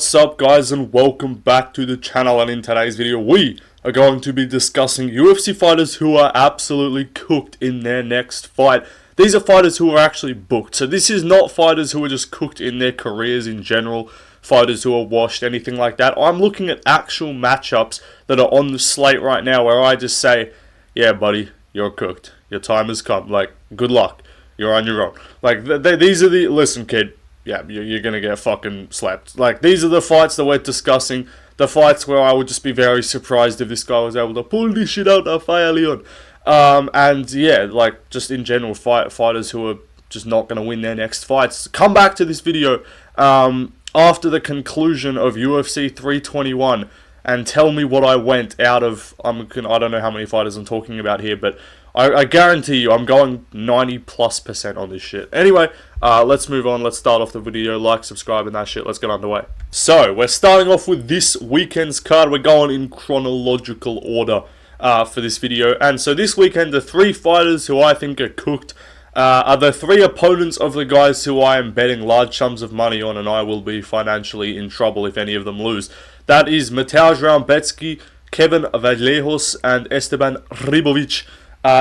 What's up guys, and welcome back to the channel. And in today's video we are going to be discussing UFC fighters who are absolutely cooked in their next fight. These are fighters who are actually booked, so this is not fighters who are just cooked in their careers in general, fighters who are washed, anything like that. I'm looking at actual matchups that are on the slate right now where I just say, yeah buddy, you're cooked, your time has come, like, good luck, you're on your own. Like, these are the, listen kid, yeah, you're going to get fucking slapped. Like, these are the fights that we're discussing. The fights where I would just be very surprised if this guy was able to pull this shit out of Fire Leon. And yeah, like, just in general, fighters who are just not going to win their next fights. Come back to this video after the conclusion of UFC 321 and tell me what I went out of. I don't know how many fighters I'm talking about here, but I guarantee you I'm going 90+% on this shit. Anyway, let's move on. Let's start off the video. Like, subscribe, and that shit. Let's get underway. So, we're starting off with this weekend's card. We're going in chronological order for this video. And so this weekend, the three fighters who I think are cooked are the three opponents of the guys who I am betting large sums of money on, and I will be financially in trouble if any of them lose. That is Mateusz Rebecki, Kevin Vallejos, and Esteban Ribovic.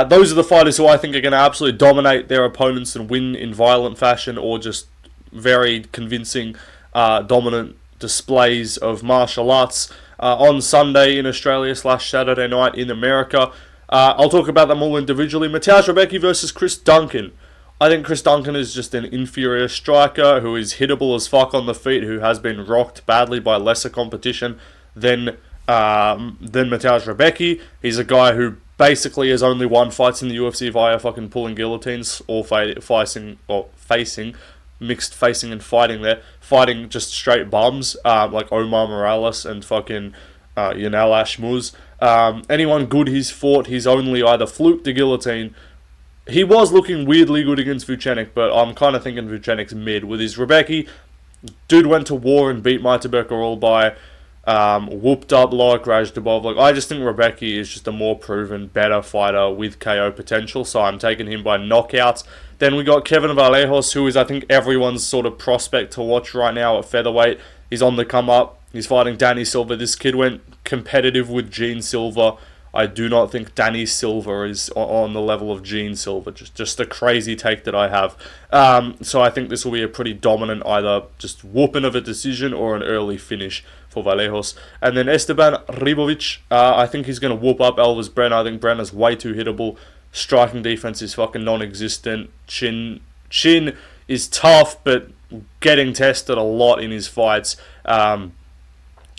Those are the fighters who I think are going to absolutely dominate their opponents and win in violent fashion, or just very convincing, dominant displays of martial arts on Sunday in Australia / Saturday night in America. I'll talk about them all individually. Mateusz Rebecki versus Chris Duncan. I think Chris Duncan is just an inferior striker who is hittable as fuck on the feet, who has been rocked badly by lesser competition than Mateusz Rebecki. He's a guy who basically has only won fights in the UFC via fucking pulling guillotines, or facing mixed facing and fighting there, fighting just straight bums, like Omar Morales and fucking Yanal Ashmuz. Anyone good he's fought, he's only either fluked the guillotine. He was looking weirdly good against Vucenic, but I'm kind of thinking Vucenic's mid. With his Rebecki, dude went to war and beat Maita Bekarol by whooped up like Rajdabov. Like, I just think Rebecki is just a more proven, better fighter with KO potential, so I'm taking him by knockouts. Then we got Kevin Vallejos, who is, I think, everyone's sort of prospect to watch right now at featherweight. He's on the come up. He's fighting Danny Silva. This kid went competitive with Gene Silva. I do not think Danny Silva is on the level of Gene Silva. Just a crazy take that I have. So I think this will be a pretty dominant, either just whooping of a decision or an early finish for Vallejos. And then Esteban Ribovic, I think he's going to whoop up Elvis Brenner. I think Brenner's way too hittable. Striking defense is fucking non-existent. Chin is tough, but getting tested a lot in his fights.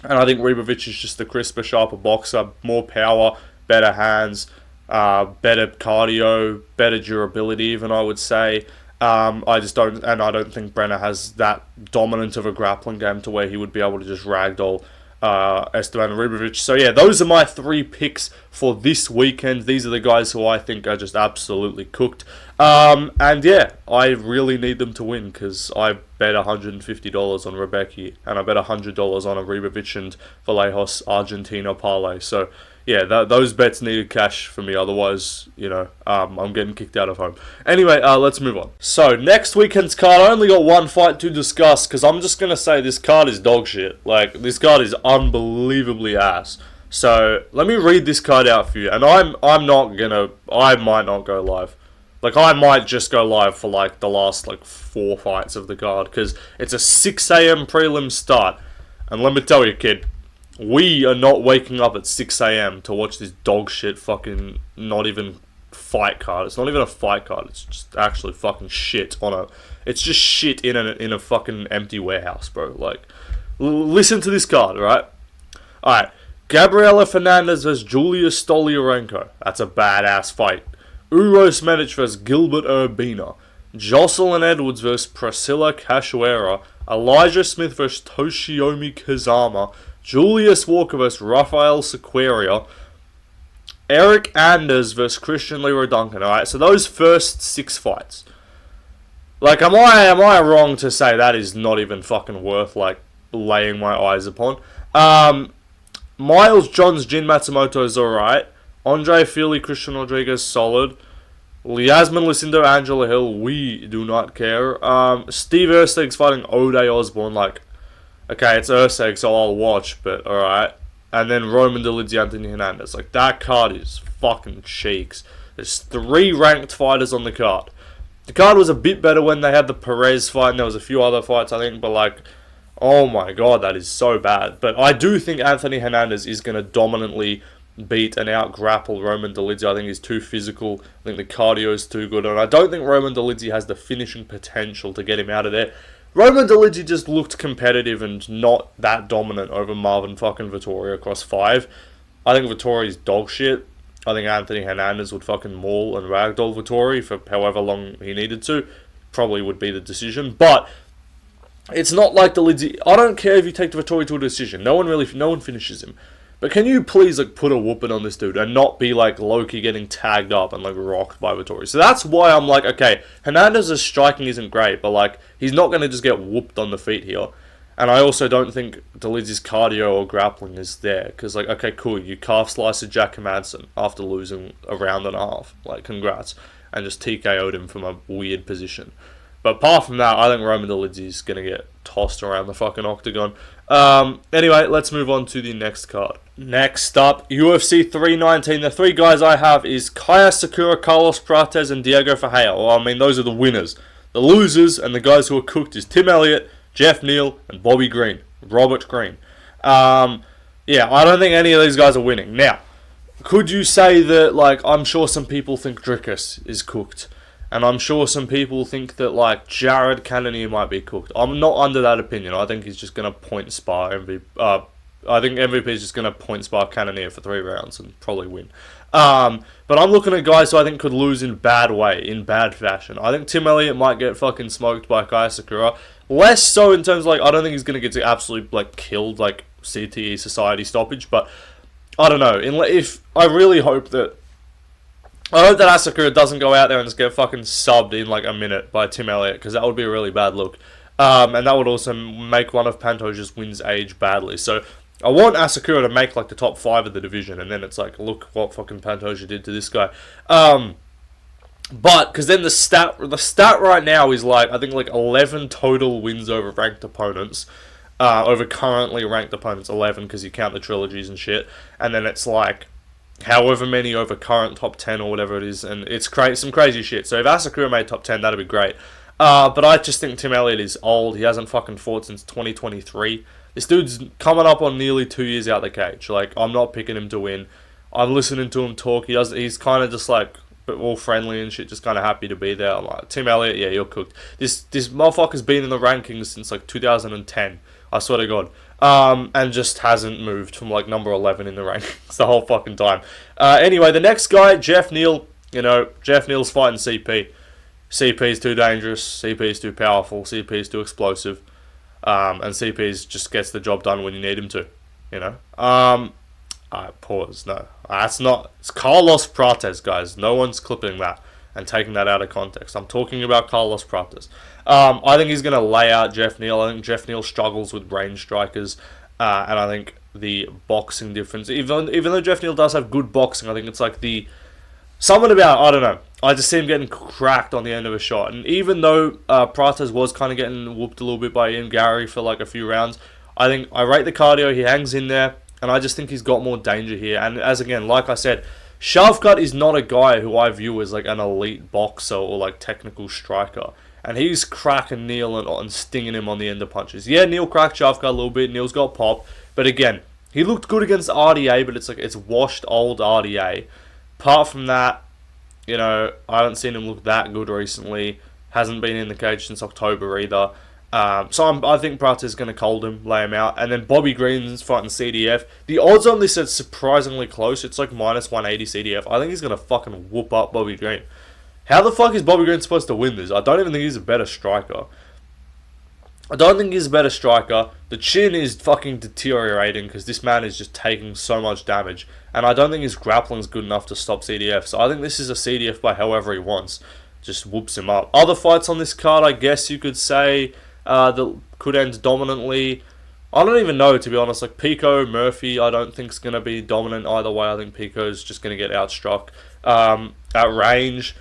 And I think Ribovic is just the crisper, sharper boxer, more power, better hands, better cardio, better durability even, I would say. I don't think Brenner has that dominant of a grappling game to where he would be able to just ragdoll Esteban Ribovic. So yeah, those are my three picks for this weekend. These are the guys who I think are just absolutely cooked. And yeah, I really need them to win, because I bet $150 on Rebecki, and I bet $100 on a Ribovic and Vallejos Argentina parlay. So yeah, those bets needed cash for me, otherwise, you know, I'm getting kicked out of home. Anyway, let's move on. So, next weekend's card, I only got one fight to discuss, because I'm just going to say this card is dog shit. Like, this card is unbelievably ass. So, let me read this card out for you, and I might not go live. Like, I might just go live for, like, the last, like, 4 fights of the card, because it's a 6 a.m. prelim start, and let me tell you, kid, we are not waking up at 6 a.m. to watch this dog shit fucking not even fight card. It's not even a fight card. It's just actually fucking shit on a... It's just shit in a fucking empty warehouse, bro. Like, listen to this card, right? Alright. Gabriela Fernandez versus Julia Stoliarenko. That's a badass fight. Uros Medic versus Gilbert Urbina. Jocelyn Edwards versus Priscilla Cachoeira. Elijah Smith versus Toshiomi Kazama. Julius Walker versus Rafael Sequeira. Eric Anders versus Christian Leroy Duncan. Alright, so those first 6 fights. Like, am I wrong to say that is not even fucking worth, like, laying my eyes upon? Miles Johns, Jin Matsumoto is alright. Andre Fili, Christian Rodriguez, solid. Yasmin Lucindo, Angela Hill, we do not care. Steve Erstig's fighting O'Day Osborne, like, Okay, it's Usyk, so I'll watch, but alright. And then Roman Dolidze, Anthony Hernandez. Like, that card is fucking cheeks. There's 3 ranked fighters on the card. The card was a bit better when they had the Perez fight, and there was a few other fights, I think, but like, oh my god, that is so bad. But I do think Anthony Hernandez is going to dominantly beat and out-grapple Roman Dolidze. I think he's too physical. I think the cardio is too good, and I don't think Roman Dolidze has the finishing potential to get him out of there. Roman Dolidze just looked competitive and not that dominant over Marvin fucking Vettori across 5. I think Vettori's dog shit. I think Anthony Hernandez would fucking maul and ragdoll Vettori for however long he needed to. Probably would be the decision, but it's not like Dolidze. I don't care if you take the Vettori to a decision. No one finishes him. But can you please like put a whooping on this dude and not be like Loki getting tagged up and like rocked by Vettori? So that's why I'm like, okay, Hernandez's striking isn't great, but like he's not going to just get whooped on the feet here. And I also don't think Dolidze's cardio or grappling is there. Because like, okay, cool, you calf sliced Jack Hermansson after losing a round and a half. Like, congrats. And just TKO'd him from a weird position. But apart from that, I think Roman Dolidze is going to get tossed around the fucking octagon. Anyway, let's move on to the next card. Next up, UFC 319. The 3 guys I have is Kaya Sakura, Carlos Prates, and Diego Ferreira. Well, I mean, those are the winners. The losers and the guys who are cooked is Tim Elliott, Jeff Neal, and Bobby Green. Robert Green. Yeah, I don't think any of these guys are winning. Now, could you say that, like, I'm sure some people think Dricus is cooked. And I'm sure some people think that, like, Jared Cannonier might be cooked. I'm not under that opinion. I think he's just going to point spar MVP. I think MVP is just going to point spar Cannonier for 3 rounds and probably win. But I'm looking at guys who I think could lose in bad way, in bad fashion. I think Tim Elliott might get fucking smoked by Kaya Sakura. Less so in terms of, like, I don't think he's going to get absolutely, like, killed, like, CTE society stoppage. But I don't know. If I really hope that Asakura doesn't go out there and just get fucking subbed in like a minute by Tim Elliott, because that would be a really bad look. And that would also make one of Pantoja's wins age badly. So I want Asakura to make like the top 5 of the division, and then it's like, look what fucking Pantoja did to this guy. But, because then the stat right now is like, I think like 11 total wins over ranked opponents. Over currently ranked opponents, 11, because you count the trilogies and shit. And then it's like however many over current top 10 or whatever it is, and it's some crazy shit. So if Asakura made top 10, that'd be great. But I just think Tim Elliott is old. He hasn't fucking fought since 2023. This dude's coming up on nearly 2 years out the cage. Like, I'm not picking him to win. I'm listening to him talk. He's kind of just like all friendly and shit, just kind of happy to be there. I'm like, Tim Elliott, yeah, you're cooked. This motherfucker's been in the rankings since like 2010. I swear to God. And just hasn't moved from like number 11 in the rankings the whole fucking time. Anyway, the next guy, Jeff Neal. You know, Jeff Neal's fighting CP. CP's too dangerous. CP's too powerful. CP's too explosive. And CP's just gets the job done when you need him to. You know. Pause. No, that's not. It's Carlos Prates, guys. No one's clipping that and taking that out of context. I'm talking about Carlos Prates. I think he's going to lay out Jeff Neal. I think Jeff Neal struggles with range strikers, and I think the boxing difference, even though Jeff Neal does have good boxing, I think it's like something about, I don't know, I just see him getting cracked on the end of a shot. And even though Prates was kind of getting whooped a little bit by Ian Gary for like a few rounds, I think I rate the cardio, he hangs in there, and I just think he's got more danger here. And as again, like I said, Shavkat is not a guy who I view as like an elite boxer or like technical striker. And he's cracking Neal and stinging him on the end of punches. Yeah, Neal cracked Shavkat a little bit. Neal's got pop. But again, he looked good against RDA, but it's washed old RDA. Apart from that, you know, I haven't seen him look that good recently. Hasn't been in the cage since October either. So I think Prates is going to cold him, lay him out. And then Bobby Green's fighting CDF. The odds on this are surprisingly close. It's like minus 180 CDF. I think he's going to fucking whoop up Bobby Green. How the fuck is Bobby Green supposed to win this? I don't even think he's a better striker. The chin is fucking deteriorating because this man is just taking so much damage. And I don't think his grappling's good enough to stop CDF. So I think this is a CDF by however he wants. Just whoops him up. Other fights on this card, I guess you could say, that could end dominantly. I don't even know, to be honest. Like Pico, Murphy, I don't think is going to be dominant either way. I think Pico's just going to get outstruck. At range,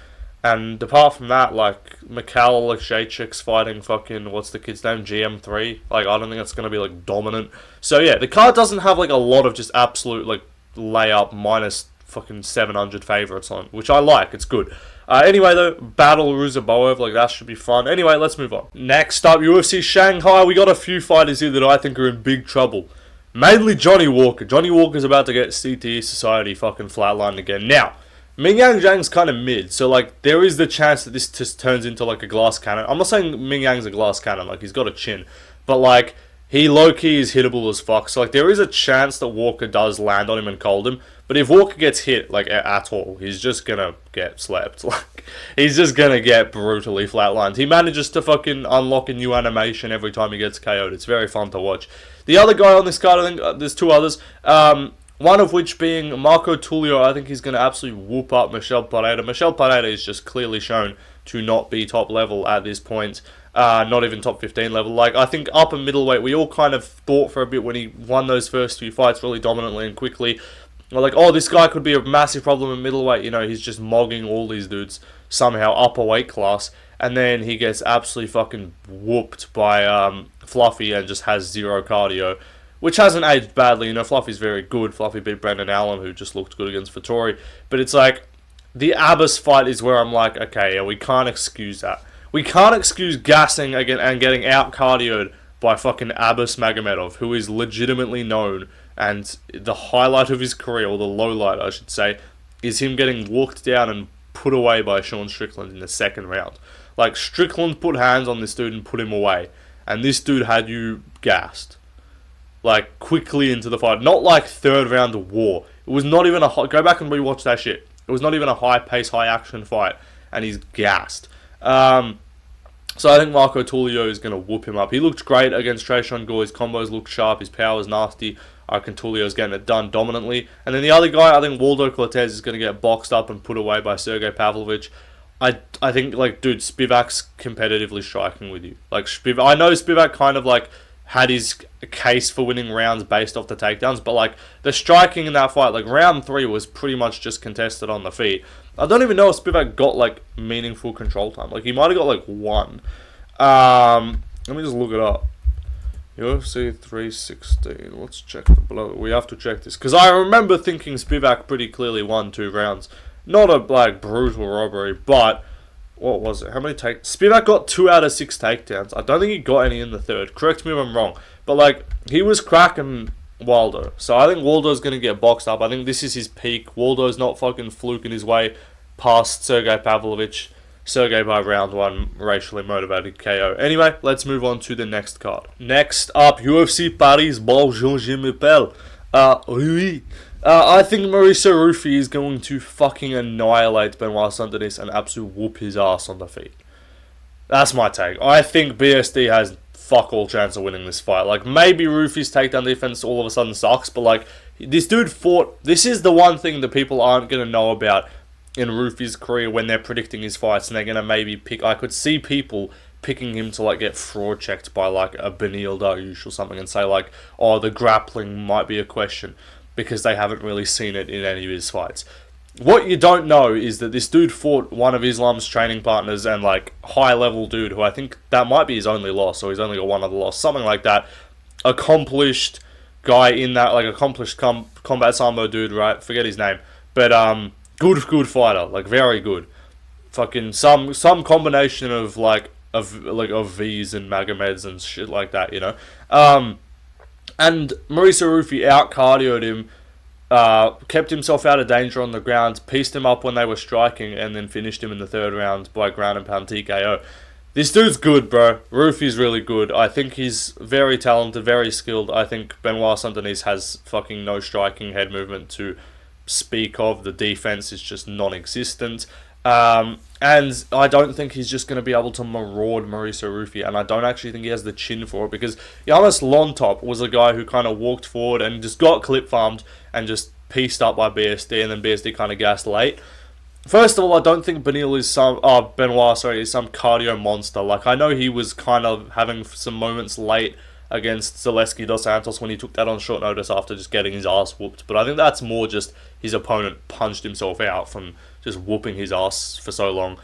And apart from that, like, Mikhail Jacek's fighting fucking, what's the kid's name? GM3. Like, I don't think that's going to be, like, dominant. So, yeah, the card doesn't have, like, a lot of just absolute, like, layup minus fucking 700 favorites on, which I like. It's good. Anyway, though, Battle Ruzaboev, like, that should be fun. Anyway, let's move on. Next up, UFC Shanghai. We got a few fighters here that I think are in big trouble. Mainly Johnny Walker. Johnny Walker's about to get CTE Society fucking flatlined again. Now, Ming Yang Zhang's kind of mid, so, like, there is the chance that this just turns into, like, a glass cannon. I'm not saying Ming Yang's a glass cannon, like, he's got a chin, but, like, he low-key is hittable as fuck, so, like, there is a chance that Walker does land on him and cold him, but if Walker gets hit, like, at all, he's just gonna get slept. Like, he's just gonna get brutally flatlined. He manages to fucking unlock a new animation every time he gets KO'd. It's very fun to watch. The other guy on this card, I think, there's two others, one of which being Marco Tullio. I think he's going to absolutely whoop up Michel Pereira. Michel Pereira is just clearly shown to not be top level at this point. Not even top 15 level. Like, I think upper middleweight, we all kind of thought for a bit when he won those first few fights really dominantly and quickly. We're like, oh, this guy could be a massive problem in middleweight. You know, he's just mogging all these dudes somehow upper weight class. And then he gets absolutely fucking whooped by Fluffy and just has zero cardio. Which hasn't aged badly, you know, Fluffy's very good. Fluffy beat Brendan Allen, who just looked good against Vettori. But it's like, the Abbas fight is where I'm like, okay, yeah, we can't excuse that. We can't excuse gassing again and getting out-cardioed by fucking Abbas Magomedov, who is legitimately known, and the highlight of his career, or the lowlight, I should say, is him getting walked down and put away by Sean Strickland in the second round. Like, Strickland put hands on this dude and put him away, and this dude had you gassed. Like, quickly into the fight. Not like third round war. It was not even a go back and rewatch that shit. It was not even a high-pace, high-action fight. And he's gassed. So I think Marco Tullio is going to whoop him up. He looked great against Tresean Gore. His combos looked sharp. His power's nasty. I reckon Tullio's getting it done dominantly. And then the other guy, I think Waldo Cortez is going to get boxed up and put away by Sergey Pavlovich. I think, like, dude, Spivak's competitively striking with you. Like, I know Spivak kind of, like, had his case for winning rounds based off the takedowns, but, like, the striking in that fight, like, round 3 was pretty much just contested on the feet. I don't even know if Spivak got, like, meaningful control time. Like, he might have got, like, 1. Let me just look it up. UFC 316. Let's check the below. We have to check this, because I remember thinking Spivak pretty clearly won 2 rounds. Not a, like, brutal robbery, but what was it? How many Spivak got 2 out of 6 takedowns. I don't think he got any in the third. Correct me if I'm wrong. But, like, he was cracking Waldo. So I think Waldo's going to get boxed up. I think this is his peak. Waldo's not fucking fluking his way past Sergey Pavlovich. Sergey by round 1, racially motivated KO. Anyway, let's move on to the next card. Next up, UFC Paris. Bonjour, je m'appelle. Oui. I think Mauricio Rufy is going to fucking annihilate Benoit Saint-Denis and absolutely whoop his ass on the feet. That's my take. I think BSD has fuck all chance of winning this fight. Like, maybe Rufy's takedown defense all of a sudden sucks, but, like, this dude fought. This is the one thing that people aren't going to know about in Rufy's career when they're predicting his fights, and they're going to maybe pick. I could see people picking him to, like, get fraud checked by, like, a Benil Dariush or something and say, like, oh, the grappling might be a question, because they haven't really seen it in any of his fights. What you don't know is that this dude fought one of Islam's training partners and, like, high-level dude who I think that might be his only loss, or he's only got one other loss, something like that. Accomplished guy in that, like, accomplished combat sambo dude, right? Forget his name. But, good fighter. Like, very good. Fucking some combination of, of V's and Magomeds and shit like that, you know? And Mauricio Rufy out-cardioed him, kept himself out of danger on the ground, pieced him up when they were striking, and then finished him in the third round by ground and pound TKO. This dude's good, bro. Rufy's really good. I think he's very talented, very skilled. I think Benoit Saint-Denis has fucking no striking head movement to speak of. The defense is just non-existent. And I don't think he's just going to be able to maraud Mauricio Rufy, and I don't actually think he has the chin for it, because Yanis Lontop was a guy who kind of walked forward and just got clip farmed and just pieced up by BSD, and then BSD kind of gassed late. First of all, I don't think Benoit is some cardio monster. Like, I know he was kind of having some moments late against Zaleski Dos Santos when he took that on short notice after just getting his ass whooped. But I think that's more just his opponent punched himself out from just whooping his ass for so long.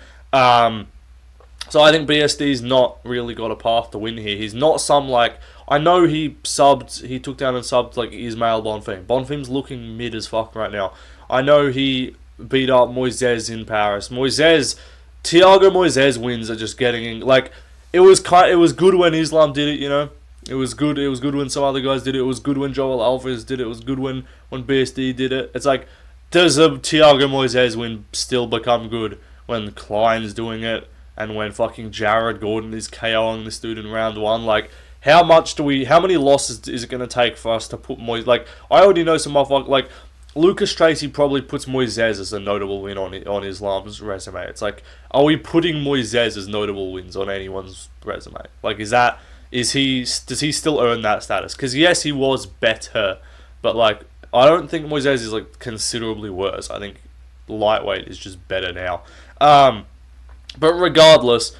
So I think BSD's not really got a path to win here. He's not some, like, I know he took down and subbed, like, Ismail Bonfim. Bonfim's looking mid as fuck right now. I know he beat up Moises in Paris. Thiago Moises wins are just getting in, like, it was good when Islam did it, you know. It was good when some other guys did it. It was good when Joel Alvarez did it. It was good when BSD did it. It's like, does a Thiago Moises win still become good when Klein's doing it and when fucking Jared Gordon is KOing this dude in round 1? Like, how many losses is it going to take for us to put Moises, like, I already know some motherfuckers, like, Lucas Tracy probably puts Moises as a notable win on Islam's resume. It's like, are we putting Moises as notable wins on anyone's resume? Like, does he still earn that status? Because yes, he was better, but like, I don't think Moises is like considerably worse. I think lightweight is just better now. But regardless,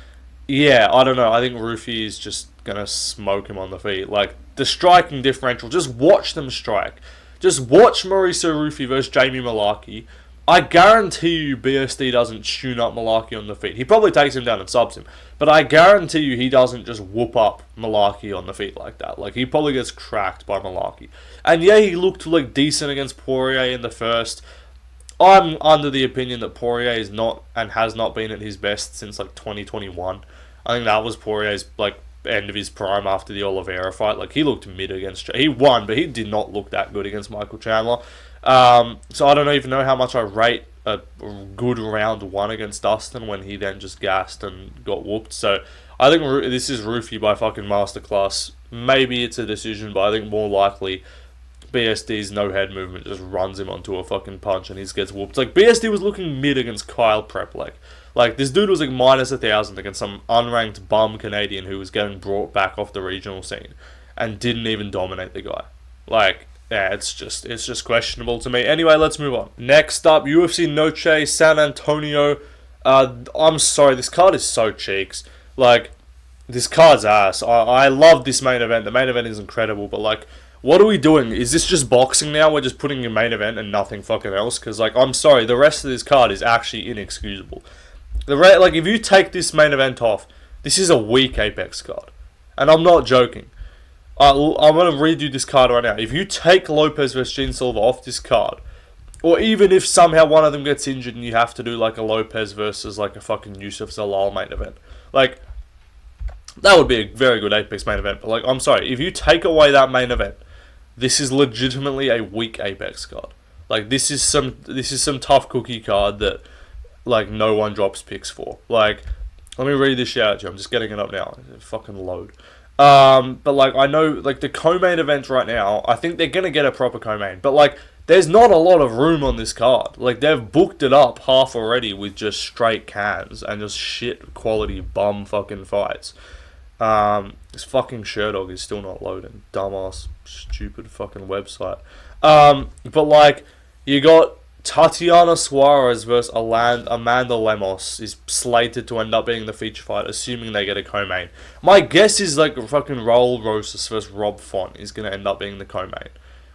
yeah, I don't know. I think Rufi is just gonna smoke him on the feet. Like, the striking differential, just watch them strike. Just watch Mauricio Rufi versus Jamie Malarkey. I guarantee you BSD doesn't tune up Malarkey on the feet. He probably takes him down and subs him. But I guarantee you he doesn't just whoop up Malarkey on the feet like that. Like, he probably gets cracked by Malarkey. And yeah, he looked like decent against Poirier in the first. I'm under the opinion that Poirier is not and has not been at his best since like 2021. I think that was Poirier's like end of his prime after the Oliveira fight. Like, he looked mid against... He won, but he did not look that good against Michael Chandler. So I don't even know how much I rate a good round 1 against Dustin when he then just gassed and got whooped. So I think this is Rufi by fucking masterclass. Maybe it's a decision, but I think more likely BSD's no head movement just runs him onto a fucking punch and he gets whooped. Like, BSD was looking mid against Kyle Prep. Like, this dude was like minus 1,000 against some unranked bum Canadian who was getting brought back off the regional scene and didn't even dominate the guy. Like, yeah, it's just questionable to me. Anyway, let's move on. Next up, UFC Noche, San Antonio. I'm sorry, this card is so cheeks. Like, this card's ass. I love this main event. The main event is incredible, but like, what are we doing? Is this just boxing now? We're just putting a main event and nothing fucking else? Because, like, I'm sorry, the rest of this card is actually inexcusable. Like, if you take this main event off, this is a weak Apex card. And I'm not joking. I'm going to read you this card right now. If you take Lopez versus Gene Silva off this card, or even if somehow one of them gets injured and you have to do, like, a Lopez versus, like, a fucking Yusuf Zalal main event, like, that would be a very good Apex main event. But, like, I'm sorry, if you take away that main event, this is legitimately a weak Apex card. Like, this is some tough cookie card that, like, no one drops picks for. Like, let me read this shit out to you. I'm just getting it up now. Fucking load. But, like, I know, like, the co-main event right now, I think they're gonna get a proper co-main. But, like, there's not a lot of room on this card. Like, they've booked it up half already with just straight cans and just shit quality bum fucking fights. This fucking Sherdog is still not loading. Dumbass, stupid fucking website. But, like, you got Tatiana Suarez versus Amanda Lemos is slated to end up being the feature fight, assuming they get a co-main. My guess is, like, fucking Raul Rosas versus Rob Font is going to end up being the co-main.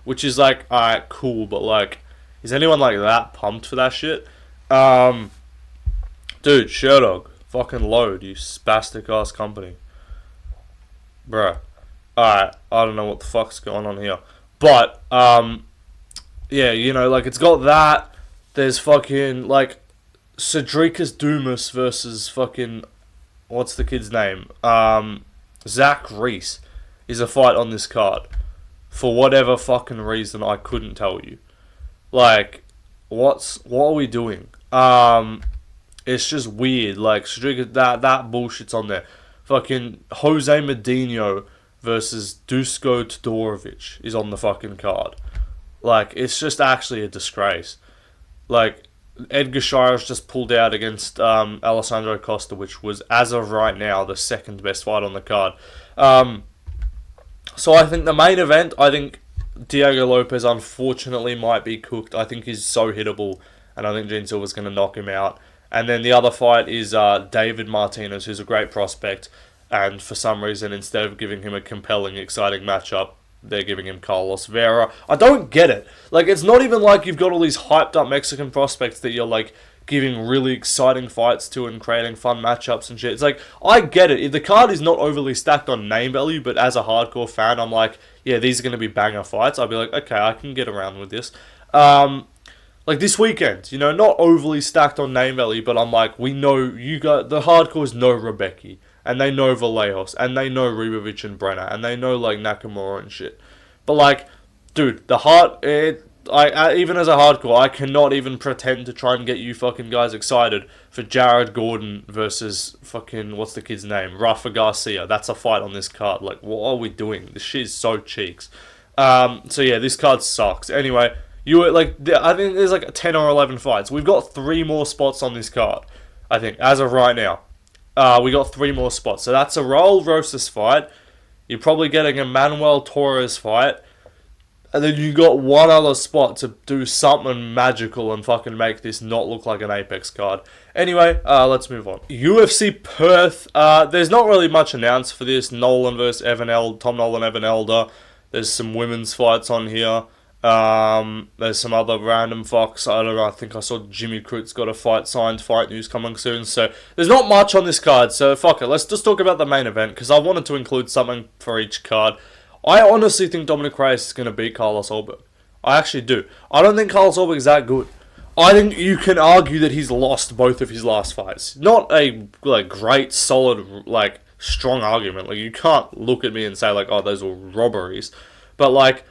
Which is, like, alright, cool, but, like, is anyone, like, that pumped for that shit? Dude, Sherdog, fucking load, you spastic-ass company. Bruh. Alright, I don't know what the fuck's going on here. But, yeah, you know, like, it's got that. There's fucking, like, Cedricus Dumas versus fucking, what's the kid's name? Zach Reese is a fight on this card. For whatever fucking reason, I couldn't tell you. Like, what are we doing? It's just weird. Like, Cedricus, that bullshit's on there. Fucking Jose Medino versus Dusko Todorovic is on the fucking card. Like, it's just actually a disgrace. Like, Edgar Shires just pulled out against Alessandro Costa, which was, as of right now, the second best fight on the card. So I think the main event, I think Diego Lopez unfortunately might be cooked. I think he's so hittable, and I think Gene Silva's going to knock him out. And then the other fight is David Martinez, who's a great prospect. and for some reason, instead of giving him a compelling, exciting matchup, they're giving him Carlos Vera. I don't get it. Like, it's not even like you've got all these hyped up Mexican prospects that you're like giving really exciting fights to and creating fun matchups and shit. It's like, I get it. If the card is not overly stacked on name value, but as a hardcore fan, I'm like, yeah, these are going to be banger fights. I'll be like, okay, I can get around with this. Like this weekend, you know, not overly stacked on name value, but I'm like, we know you got the hardcores know Rebecki, and they know Vallejos, and they know Ribovic and Brenner, and they know like Nakamura and shit. But like, dude, I even as a hardcore, I cannot even pretend to try and get you fucking guys excited for Jared Gordon versus fucking what's the kid's name, Rafa Garcia. That's a fight on this card. Like, what are we doing? This shit is so cheeks. So yeah, this card sucks. Anyway. I think there's like 10 or 11 fights. We've got 3 more spots on this card, I think, as of right now. We got 3 more spots. So that's a Raul Rosas fight. You're probably getting a Manuel Torres fight. And then you got one other spot to do something magical and fucking make this not look like an Apex card. Anyway, let's move on. UFC Perth. There's not really much announced for this. Nolan versus Tom Nolan, Evan Elder. There's some women's fights on here. There's some other random Fox. I don't know. I think I saw Jimmy Crut's got a fight news coming soon. So there's not much on this card. So fuck it. Let's just talk about the main event because I wanted to include something for each card. I honestly think Dominic Reyes is going to beat Carlos Ulberg. I actually do. I don't think Carlos Ulberg is that good. I think you can argue that he's lost both of his last fights. Not a great, solid, strong argument. Like, you can't look at me and say oh, those were robberies. But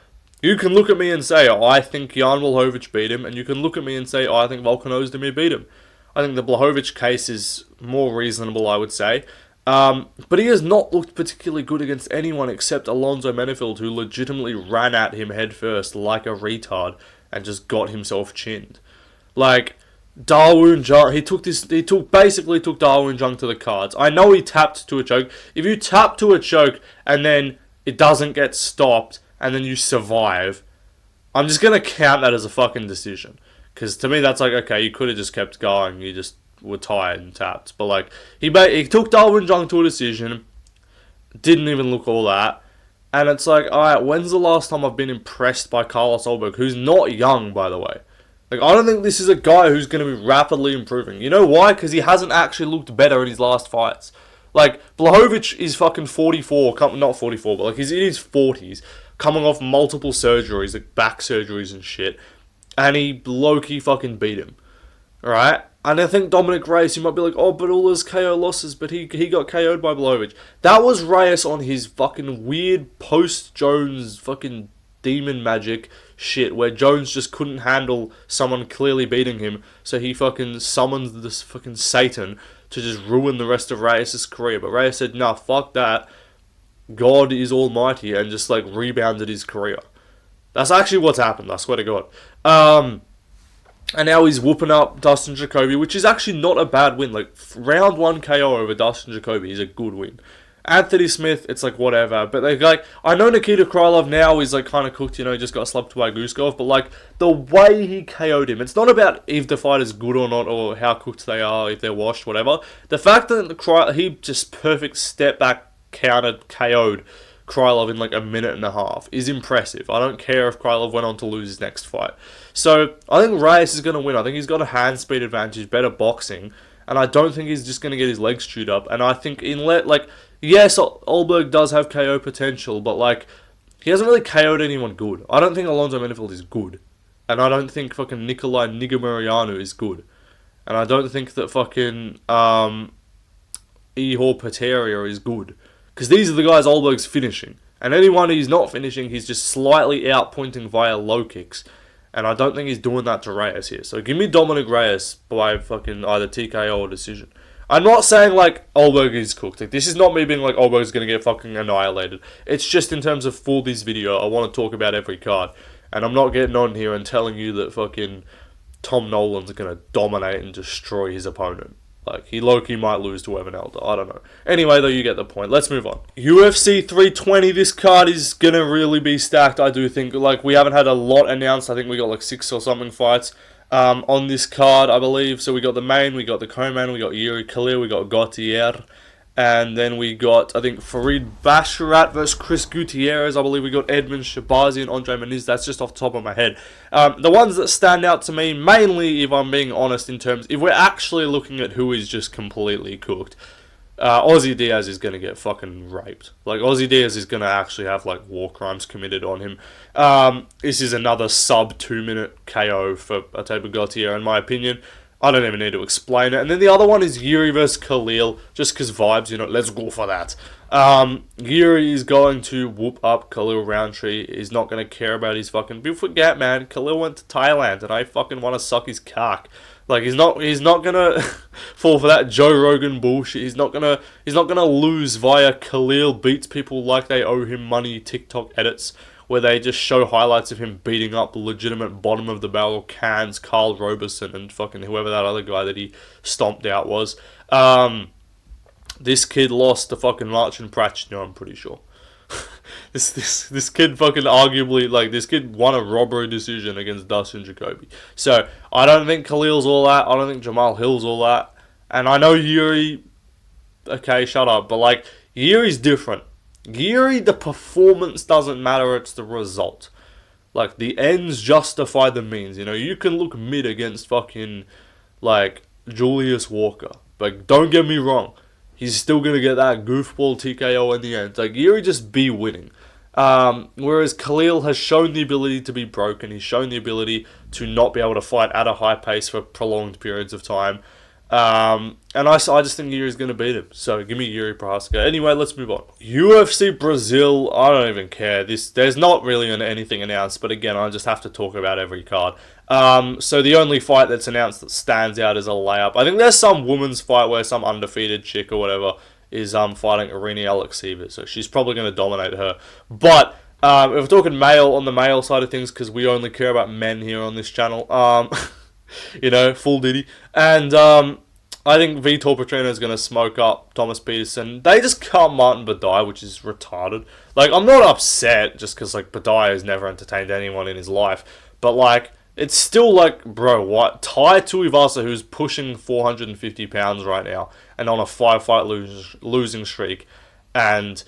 you can look at me and say, oh, I think Jan Blachowicz beat him, and you can look at me and say, oh, I think Volkan Ozdemir beat him. I think the Blachowicz case is more reasonable, I would say. But he has not looked particularly good against anyone except Alonzo Menefield, who legitimately ran at him headfirst like a retard and just got himself chinned. Dawoon Jung, he basically took Dawoon Jung to the cards. I know he tapped to a choke. If you tap to a choke and then it doesn't get stopped, and then you survive, I'm just going to count that as a fucking decision. Because to me, that's okay, you could have just kept going. You just were tired and tapped. But, he took Dawoon Jung to a decision. Didn't even look all that. And it's alright, when's the last time I've been impressed by Carlos Ulberg, who's not young, by the way? I don't think this is a guy who's going to be rapidly improving. You know why? Because he hasn't actually looked better in his last fights. Blachowicz is fucking 44, not 44, but he's in his 40s. Coming off multiple surgeries, back surgeries and shit, and he low-key fucking beat him, right? And I think Dominic Reyes, you might be oh, but all his KO losses, but he got KO'd by Blachowicz. That was Reyes on his fucking weird post-Jones fucking demon magic shit, where Jones just couldn't handle someone clearly beating him, so he fucking summoned this fucking Satan to just ruin the rest of Reyes' career. But Reyes said, nah, fuck that. God is almighty, and just rebounded his career. That's actually what's happened, I swear to God. And now he's whooping up Dustin Jacoby, which is actually not a bad win. Round 1 KO over Dustin Jacoby is a good win. Anthony Smith, it's whatever. But I know Nikita Krylov now is kind of cooked, he just got slapped by Guskov, but the way he KO'd him, it's not about if the fight is good or not, or how cooked they are, if they're washed, whatever. The fact that he just perfect step back countered, KO'd Krylov in a minute and a half is impressive. I don't care if Krylov went on to lose his next fight. So I think Reyes is going to win. I think he's got a hand speed advantage, better boxing, and I don't think he's just going to get his legs chewed up. And I think yes, Ulberg does have KO potential, but he hasn't really KO'd anyone good. I don't think Alonzo Menefield is good, and I don't think fucking Nikolai Nigamurianu is good, and I don't think that fucking Ihor Peteria is good. Because these are the guys Ulberg's finishing. And anyone he's not finishing, he's just slightly outpointing via low kicks. And I don't think he's doing that to Reyes here. So give me Dominic Reyes by fucking either TKO or decision. I'm not saying Ulberg is cooked. This is not me being Ulberg's going to get fucking annihilated. It's just in terms of for this video, I want to talk about every card. And I'm not getting on here and telling you that fucking Tom Nolan's going to dominate and destroy his opponent. He low-key might lose to Evan Elder. I don't know. Anyway, though, you get the point. Let's move on. UFC 320. This card is going to really be stacked, I do think. We haven't had a lot announced. I think we got 6 or something fights on this card, I believe. So we got the main, we got the co-main, we got Yuri Khalil, we got Gautier, And then we got, I think, Farid Basharat versus Chris Gutierrez. I believe we got Edmund Shabazi and Andre Muniz. That's just off the top of my head. The ones that stand out to me, mainly, if I'm being honest, in terms, if we're actually looking at who is just completely cooked, Ozzy Diaz is going to get fucking raped. Like, Ozzy Diaz is going to actually have, like, war crimes committed on him. This is another sub 2-minute KO for Ateba Gautier, in my opinion. I don't even need to explain it. And then the other one is Yuri versus Khalil, just because vibes, you know, let's go for that. Yuri is going to whoop up Khalil Roundtree. He's not going to care about his fucking... People forget, man, Khalil went to Thailand, and I fucking want to suck his cock. Like, he's not gonna fall for that Joe Rogan bullshit. He's not gonna lose via Khalil beats people like they owe him money TikTok edits, where they just show highlights of him beating up legitimate bottom of the barrel cans, Carl Roberson and fucking whoever that other guy that he stomped out was. This kid lost to fucking Marcin Prachnio, I'm pretty sure. This kid fucking arguably, like, this kid won a robbery decision against Dustin Jacoby. So, I don't think Khalil's all that. I don't think Jamal Hill's all that. And I know Yuri... Okay, shut up. But, like, Yuri's different. Yuri, the performance doesn't matter, it's the result. Like, the ends justify the means, you know? You can look mid against fucking, like, Julius Walker. Like, don't get me wrong. He's still going to get that goofball TKO in the end. Like, Yuri just be winning. Whereas Khalil has shown the ability to be broken. He's shown the ability to not be able to fight at a high pace for prolonged periods of time. And I just think Yuri's going to beat him. So, give me Yuri Prohaska. Anyway, let's move on. UFC Brazil, I don't even care. There's not really anything announced, but again, I just have to talk about every card. So the only fight that's announced that stands out is a layup. I think there's some women's fight where some undefeated chick or whatever is fighting Irina Alekseeva, so she's probably going to dominate her. But if we're talking male, on the male side of things, because we only care about men here on this channel, you know, full Diddy. And I think Vitor Petrino is going to smoke up Thomas Peterson. They just cut Martin Badai, which is retarded. Like, I'm not upset just because, like, Badai has never entertained anyone in his life. But, like, it's still like, bro, what? Tai Tuivasa, who's pushing 450 pounds right now and on a 5-fight losing streak, and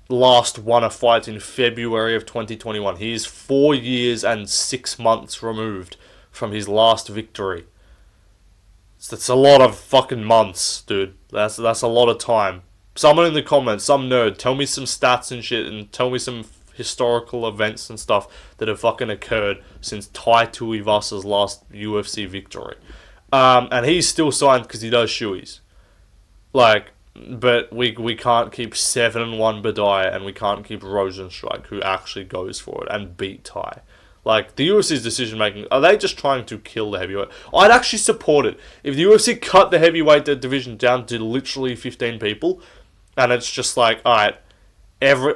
last won a fight in February of 2021. He is 4 years and 6 months removed from his last victory. That's a lot of fucking months, dude. That's a lot of time. Someone in the comments, some nerd, tell me some stats and shit, and tell me some historical events and stuff that have fucking occurred since Tai Tuivasa's last UFC victory. And he's still signed because he does shoeies. Like, but we can't keep 7-1 Badai, and we can't keep Rosenstrike, who actually goes for it and beat Tai. Like, the UFC's decision making, are they just trying to kill the heavyweight? I'd actually support it. If the UFC cut the heavyweight division down to literally 15 people, and it's just like, alright,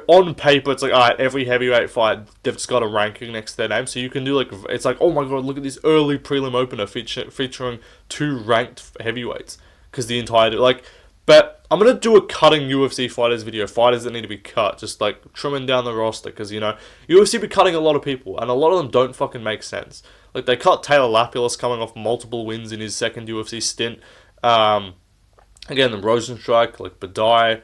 on paper, it's like, alright, every heavyweight fight, they've just got a ranking next to their name, so you can do, like, it's like, oh my god, look at this early prelim opener featuring 2 ranked heavyweights, because the entire, like, but I'm going to do a cutting UFC fighters video, fighters that need to be cut, just, like, trimming down the roster, because, you know, UFC be cutting a lot of people, and a lot of them don't fucking make sense. Like, they cut Taylor Lapillus coming off multiple wins in his second UFC stint. Again, the Rosenstrike, like, Badai,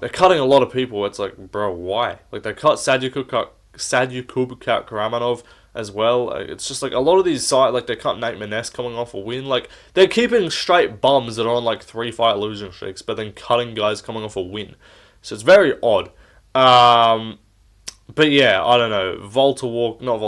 they're cutting a lot of people. It's like, bro, why? Like, they cut Sadyukub Karamanov as well. It's just like a lot of these sites, like, they cut Nate Maness coming off a win. Like, they're keeping straight bums that are on like 3-fight losing streaks, but then cutting guys coming off a win. So it's very odd. But yeah, I don't know. Vitor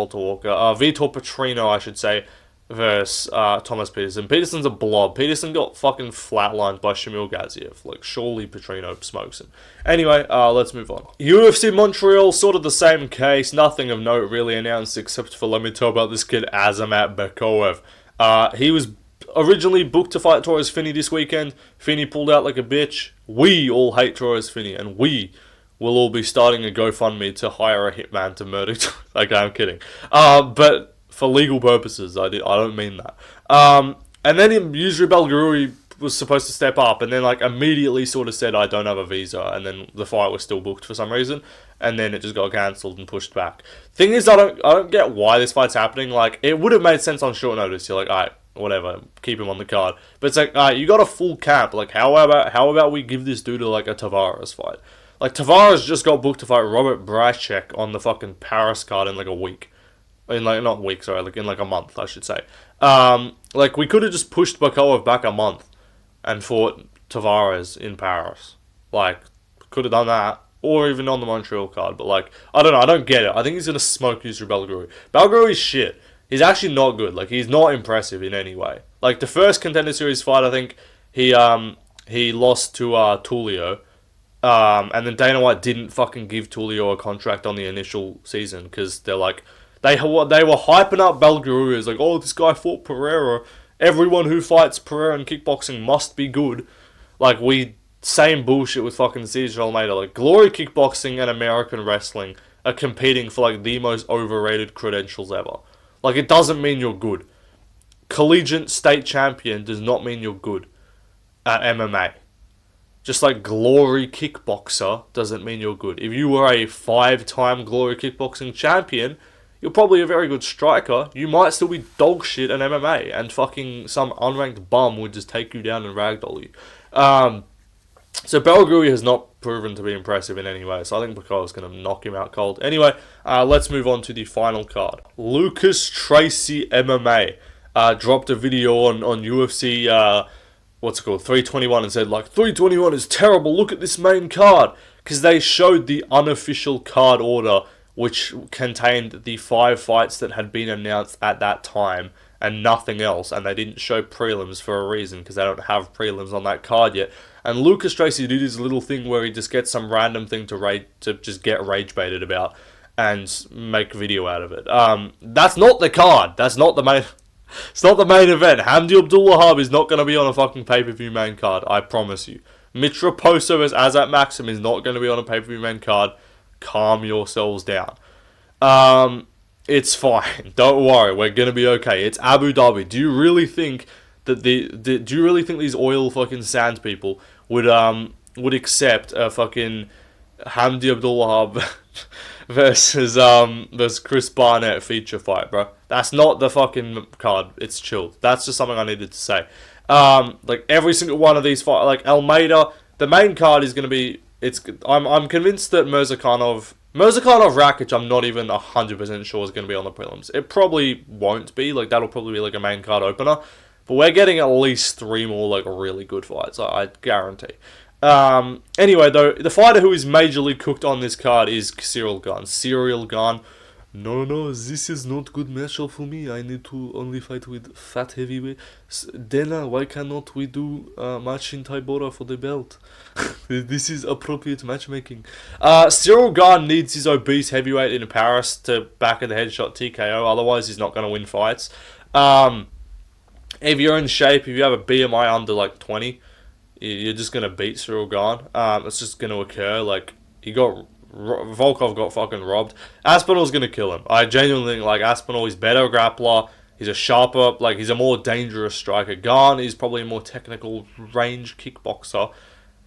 Petrino, I should say, versus Thomas Peterson. Peterson's a blob. Peterson got fucking flatlined by Shamil Gaziev. Like, surely Petrino smokes him. Anyway, let's move on. UFC Montreal, sort of the same case. Nothing of note really announced except for, let me talk about this kid, Azamat Bekoev. He was originally booked to fight Torres Finney this weekend. Finney pulled out like a bitch. We all hate Torres Finney, and we will all be starting a GoFundMe to hire a hitman to murder. Okay, I'm kidding. But for legal purposes, I don't mean that. And then Yusri Belgarui was supposed to step up, and then like immediately sort of said, I don't have a visa, and then the fight was still booked for some reason, and then it just got cancelled and pushed back. Thing is, I don't get why this fight's happening. Like, it would have made sense on short notice. You're like, alright, whatever, keep him on the card. But it's like, you got a full camp. Like, how about we give this dude like a Tavares fight? Like, Tavares just got booked to fight Robert Bracek on the fucking Paris card in like a week. In like, not week, sorry, like in like a month, I should say. Like, we could have just pushed Bakayev back a month and fought Tavares in Paris. Like, could have done that. Or even on the Montreal card. But like, I don't know, I don't get it. I think he's going to smoke Yusri Belgrui. Belgrui is shit. He's actually not good. Like, he's not impressive in any way. Like, the first Contender Series fight, I think, he lost to Tulio. And then Dana White didn't fucking give Tulio a contract on the initial season because they're like, they were hyping up Belgrui as like, oh, this guy fought Pereira. Everyone who fights Pereira in kickboxing must be good. Like, same bullshit with fucking Cesar Almeida. Like, Glory Kickboxing and American Wrestling are competing for like the most overrated credentials ever. Like, it doesn't mean you're good. Collegiate state champion does not mean you're good at MMA. Just like Glory Kickboxer doesn't mean you're good. If you were a 5-time Glory Kickboxing champion, you're probably a very good striker. You might still be dog shit at MMA, and fucking some unranked bum would just take you down and ragdoll you. So Belgrui has not proven to be impressive in any way, so I think Bakayev's going to knock him out cold. Anyway, let's move on to the final card. Lucas Tracy MMA dropped a video on UFC, 321, and said, like, 321 is terrible, look at this main card. Because they showed the unofficial card order, which contained the 5 fights that had been announced at that time, and nothing else, and they didn't show prelims for a reason, because they don't have prelims on that card yet. And Lucas Tracy did his little thing where he just gets some random thing to just get rage baited about, and make a video out of it. That's not the card, that's not the main... It's not the main event. Hamdi Abdulwahab is not going to be on a fucking pay-per-view main card, I promise you. Mitch Raposo as Azat Maxim is not going to be on a pay-per-view main card. Calm yourselves down. It's fine. Don't worry. We're going to be okay. It's Abu Dhabi. Do you really think that do you really think these oil fucking sand people would accept a fucking Hamdi Abdulwahab versus Chris Barnett feature fight, bro? That's not the fucking card. It's chilled. That's just something I needed to say. Like, every single one of these fights, like Almeida, the main card is going to be... I'm convinced that Mirzakhanov Rakic, I'm not even 100% sure is going to be on the prelims. It probably won't be. Like, that'll probably be like a main card opener. But we're getting at least 3 more like really good fights, I guarantee. Anyway, though, the fighter who is majorly cooked on this card is Cyril Gane. Cyril Gane, no, this is not good matchup for me. I need to only fight with fat heavyweight. Dana, why cannot we do match in Taibora for the belt? This is appropriate matchmaking. Cyril Gane needs his obese heavyweight in Paris to back of the headshot TKO. Otherwise, he's not going to win fights. If you're in shape, if you have a BMI under like 20, you're just going to beat Cyril Gane. It's just going to occur. Like, Volkov got fucking robbed. Aspinall's going to kill him. I genuinely think, like, Aspinall is better grappler. He's a sharper, like, he's a more dangerous striker. Gane is probably a more technical range kickboxer.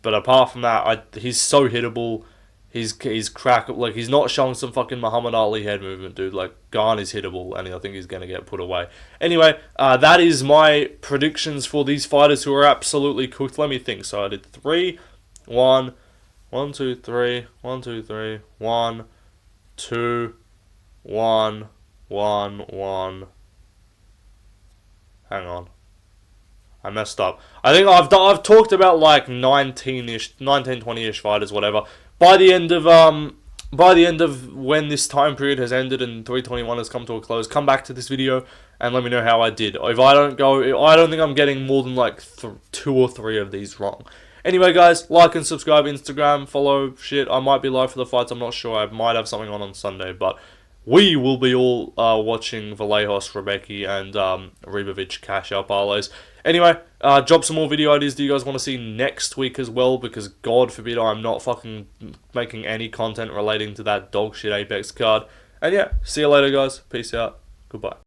But apart from that, he's so hittable. He's crack. Like, he's not showing some fucking Muhammad Ali head movement, dude. Like, Gane is hittable, and I think he's going to get put away. Anyway, that is my predictions for these fighters who are absolutely cooked. Let me think. So I did 3, 1, 1, 2, 3, 1, 2, 3, 1, 2, 1, 1, 1. Hang on. I messed up. I think I've talked about like 19-ish, 19, 20-ish fighters, whatever. By the end of when this time period has ended and 321 has come to a close, come back to this video and let me know how I did. If I don't think I'm getting more than like 2 or 3 of these wrong. Anyway, guys, like and subscribe, Instagram, follow shit. I might be live for the fights. I'm not sure. I might have something on Sunday, but we will be all watching Vallejos, Rebecki, and Ribovic cash out parlays. Anyway, drop some more video ideas that you guys want to see next week as well, because God forbid I'm not fucking making any content relating to that dog shit Apex card. And yeah, see you later, guys. Peace out. Goodbye.